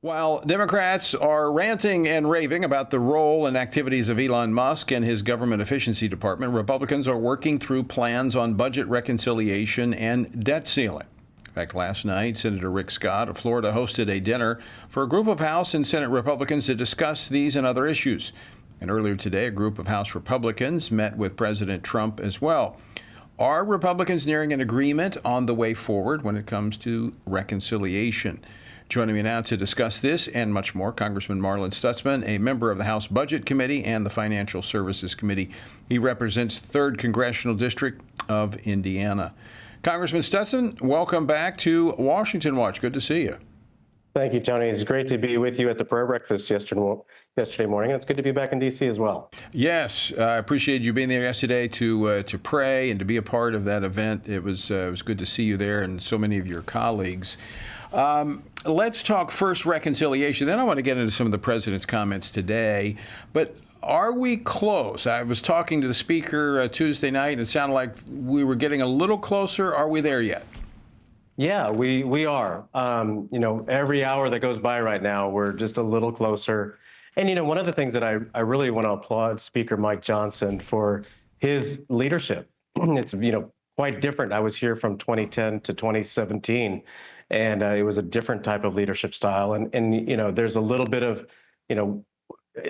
While Democrats are ranting and raving about the role and activities of Elon Musk and his government efficiency department, Republicans are working through plans on budget reconciliation and debt ceiling. In fact, last night, Senator Rick Scott of Florida hosted a dinner for a group of House and Senate Republicans to discuss these and other issues. And earlier today, a group of House Republicans met with President Trump as well. Are Republicans nearing an agreement on the way forward when it comes to reconciliation? Joining me now to discuss this and much more, Congressman Marlin Stutzman, a member of the House Budget Committee and the Financial Services Committee. He represents the 3rd Congressional District of Indiana. Congressman Stutzman, welcome back to Washington Watch. Good to see you. Thank you, Tony. It's great to be with you at the prayer breakfast yesterday morning. It's good to be back in D.C. as well. Yes, I appreciated you being there yesterday to pray and to be a part of that event. It was good to see you there and so many of your colleagues. Let's talk first reconciliation. Then I want to get into some of the president's comments today. But are we close? I was talking to the speaker Tuesday night, and it sounded like we were getting a little closer. Are we there yet? Yeah, we are. Every hour that goes by right now, we're just a little closer. And, one of the things that I really want to applaud Speaker Mike Johnson for his leadership. It's, quite different. I was here from 2010 to 2017, and it was a different type of leadership style. And there's a little bit of,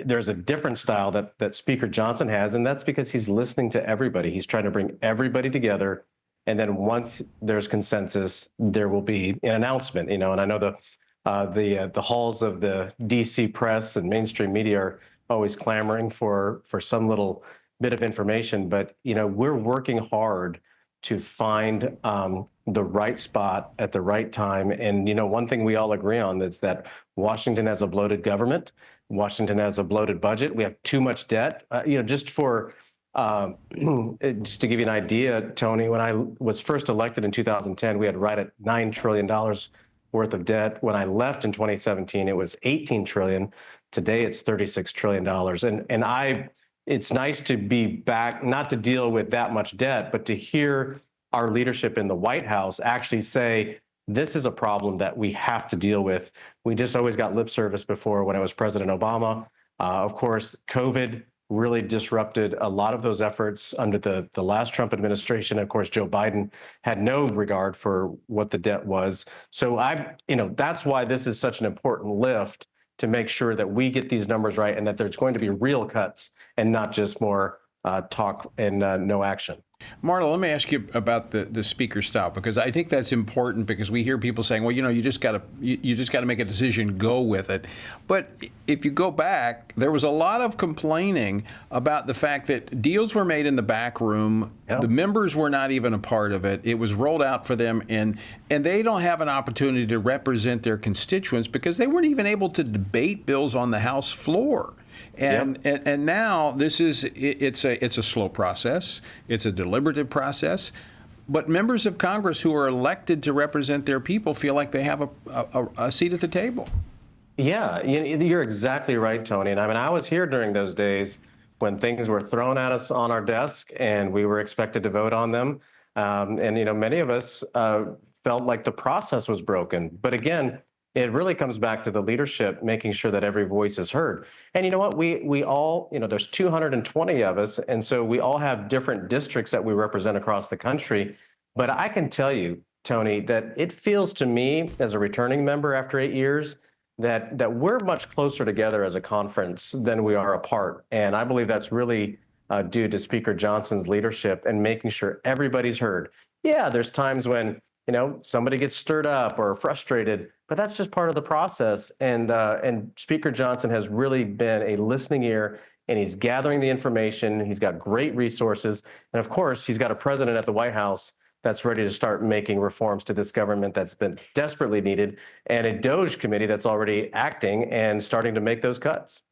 there's a different style that Speaker Johnson has, and that's because he's listening to everybody. He's trying to bring everybody together. And then once there's consensus, there will be an announcement, and I know the halls of the DC press and mainstream media are always clamoring for some little bit of information, but, we're working hard to find the right spot at the right time. And, one thing we all agree on is that Washington has a bloated government. Washington has a bloated budget. We have too much debt. Just to give you an idea, Tony, when I was first elected in 2010, we had right at $9 trillion worth of debt. When I left in 2017, it was $18 trillion. Today, it's $36 trillion. It's nice to be back, not to deal with that much debt, but to hear our leadership in the White House actually say, this is a problem that we have to deal with. We just always got lip service before when I was President Obama. Of course, COVID really disrupted a lot of those efforts under the last Trump administration. Of course, Joe Biden had no regard for what the debt was. So that's why this is such an important lift, to make sure that we get these numbers right and that there's going to be real cuts and not just more talk and no action. Marla, let me ask you about the speaker style, because I think that's important, because we hear people saying, well, you just got to make a decision, go with it. But if you go back, there was a lot of complaining about the fact that deals were made in the back room. Yep. The members were not even a part of it. It was rolled out for them, and they don't have an opportunity to represent their constituents because they weren't even able to debate bills on the House floor. And now it's a slow process. It's a deliberative process. But members of Congress who are elected to represent their people feel like they have a seat at the table. Yeah, you're exactly right, Tony. And I was here during those days when things were thrown at us on our desk and we were expected to vote on them. Many of us felt like the process was broken. But again, it really comes back to the leadership, making sure that every voice is heard. And you know what? We all, there's 220 of us, and so we all have different districts that we represent across the country. But I can tell you, Tony, that it feels to me, as a returning member after 8 years, that we're much closer together as a conference than we are apart. And I believe that's really due to Speaker Johnson's leadership and making sure everybody's heard. Yeah, there's times when somebody gets stirred up or frustrated, but that's just part of the process. And Speaker Johnson has really been a listening ear, and he's gathering the information. He's got great resources. And of course, he's got a president at the White House that's ready to start making reforms to this government that's been desperately needed, and a DOJ committee that's already acting and starting to make those cuts.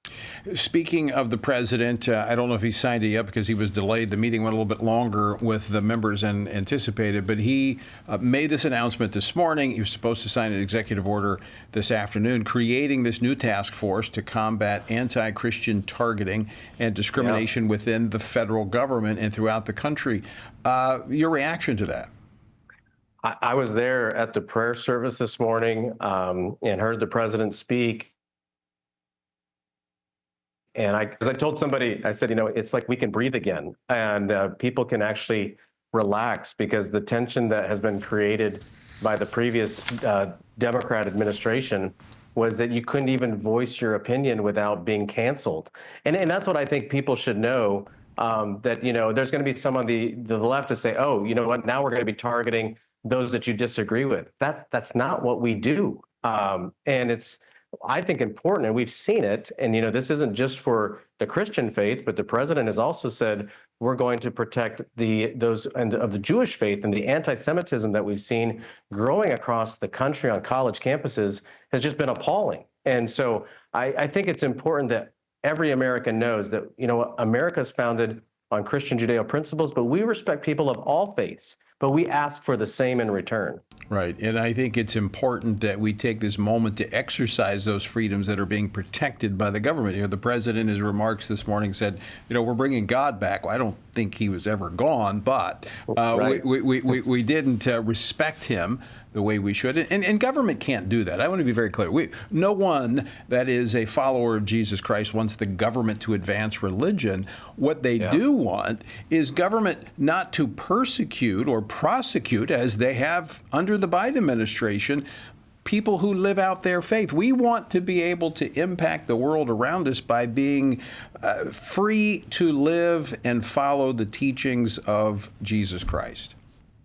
Speaking of the president, I don't know if he signed it yet because he was delayed. The meeting went a little bit longer with the members than anticipated, but he made this announcement this morning. He was supposed to sign an executive order this afternoon creating this new task force to combat anti-Christian targeting and discrimination within the federal government and throughout the country. Your reaction to that? I was there at the prayer service this morning and heard the president speak. And as I told somebody, I said, it's like we can breathe again, and people can actually relax, because the tension that has been created by the previous Democrat administration was that you couldn't even voice your opinion without being canceled. And that's what I think people should know, that, there's going to be some on the left to say, oh, you know what, now we're going to be targeting those that you disagree with. That's not what we do. And it's, I think, important, and we've seen it. And this isn't just for the Christian faith, but the president has also said we're going to protect those of the Jewish faith. And the anti-Semitism that we've seen growing across the country on college campuses has just been appalling. And so I think it's important that every American knows that America is founded on Christian Judeo principles, but we respect people of all faiths, but we ask for the same in return. Right. And I think it's important that we take this moment to exercise those freedoms that are being protected by the government. The president, in his remarks this morning, said, we're bringing God back. Well, I don't think he was ever gone, but right. we didn't respect him the way we should. And government can't do that. I want to be very clear. No one that is a follower of Jesus Christ wants the government to advance religion. What they do want is government not to persecute or prosecute, as they have under the Biden administration, people who live out their faith. We want to be able to impact the world around us by being free to live and follow the teachings of Jesus Christ.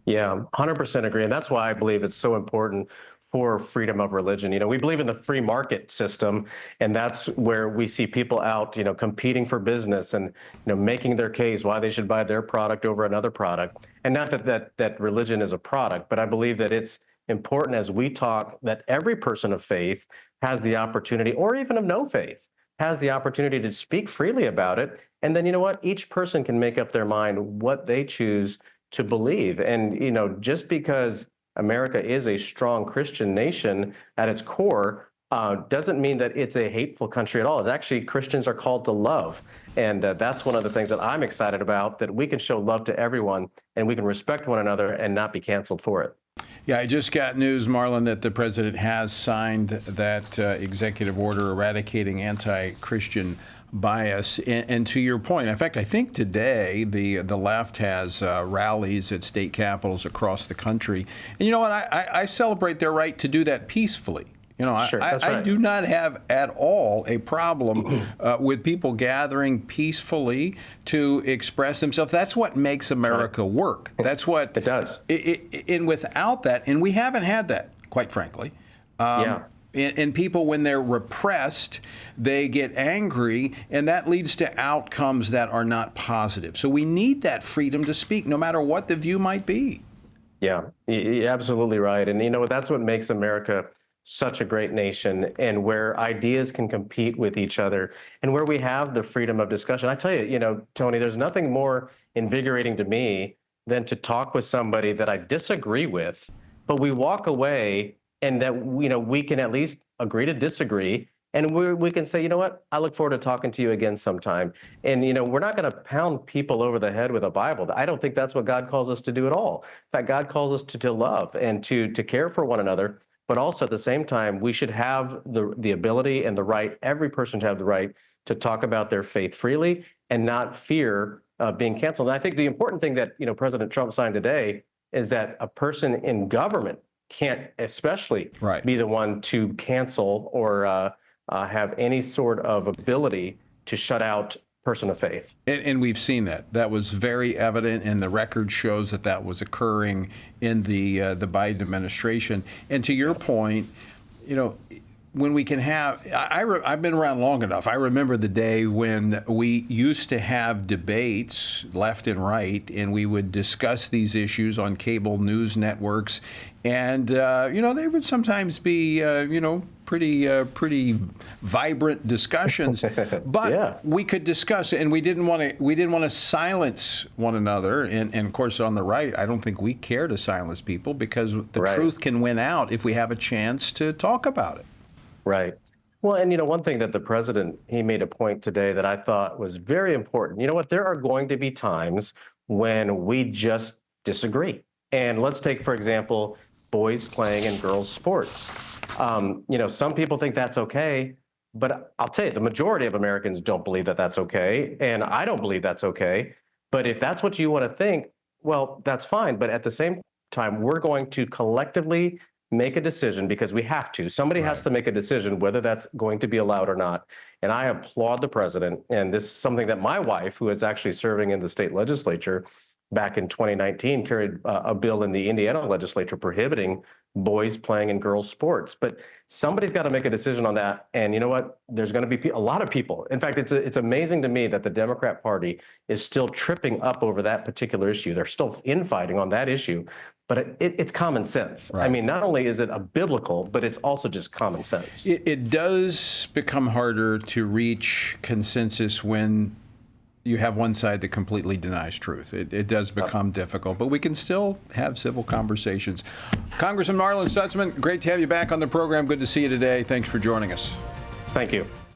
Yeah, 100% agree. And that's why I believe it's so important for freedom of religion. We believe in the free market system, and that's where we see people out, competing for business and, making their case why they should buy their product over another product. And not that religion is a product, but I believe that it's important, as we talk, that every person of faith has the opportunity, or even of no faith, has the opportunity to speak freely about it. And then, each person can make up their mind what they choose to believe. And, just because America is a strong Christian nation at its core, doesn't mean that it's a hateful country at all. It's actually, Christians are called to love. And that's one of the things that I'm excited about, that we can show love to everyone and we can respect one another and not be canceled for it. Yeah, I just got news, Marlin, that the president has signed that executive order eradicating anti-Christian bias. And to your point, in fact, I think today the left has rallies at state capitals across the country. And you know what? I celebrate their right to do that peacefully. Sure, that's right. I do not have at all a problem with people gathering peacefully to express themselves. That's what makes America work. That's what it does. And without that, and we haven't had that, quite frankly. And people, when they're repressed, they get angry, and that leads to outcomes that are not positive. So we need that freedom to speak, no matter what the view might be. Yeah, you're absolutely right. And that's what makes America such a great nation, and where ideas can compete with each other, and where we have the freedom of discussion. I tell you, Tony, there's nothing more invigorating to me than to talk with somebody that I disagree with, but we walk away and that, we can at least agree to disagree. And we can say, what, I look forward to talking to you again sometime. And, we're not going to pound people over the head with a Bible. I don't think that's what God calls us to do at all. In fact, God calls us to love and to care for one another. But also at the same time, we should have the ability and the right, every person to have the right to talk about their faith freely and not fear being canceled. And I think the important thing that, President Trump signed today is that a person in government can't especially be the one to cancel or have any sort of ability to shut out person of faith. And we've seen that. That was very evident, and the record shows that that was occurring in the Biden administration. And to your point, when we can have, I've been around long enough. I remember the day when we used to have debates left and right, and we would discuss these issues on cable news networks. And, they would sometimes be, pretty vibrant discussions, but we could discuss, and we didn't want to silence one another. And of course, on the right, I don't think we care to silence people, because the truth can win out if we have a chance to talk about it. Right. Well, and one thing that the president, he made a point today that I thought was very important. There are going to be times when we just disagree. And let's take, for example, boys playing in girls' sports. Some people think that's okay, but I'll tell you, the majority of Americans don't believe that that's okay, and I don't believe that's okay. But if that's what you want to think, well, that's fine. But at the same time, we're going to collectively make a decision because we have to. Somebody has to make a decision whether that's going to be allowed or not. And I applaud the president. And this is something that my wife, who is actually serving in the state legislature, back in 2019 carried a bill in the Indiana legislature prohibiting boys playing in girls' sports. But somebody's got to make a decision on that. And you know what? There's going to be a lot of people. In fact, it's amazing to me that the Democrat Party is still tripping up over that particular issue. They're still infighting on that issue. But it's common sense. Right. I mean, not only is it a biblical, but it's also just common sense. It does become harder to reach consensus when you have one side that completely denies truth. It does become difficult, but we can still have civil conversations. Congressman Marlin Stutzman, great to have you back on the program. Good to see you today. Thanks for joining us. Thank you.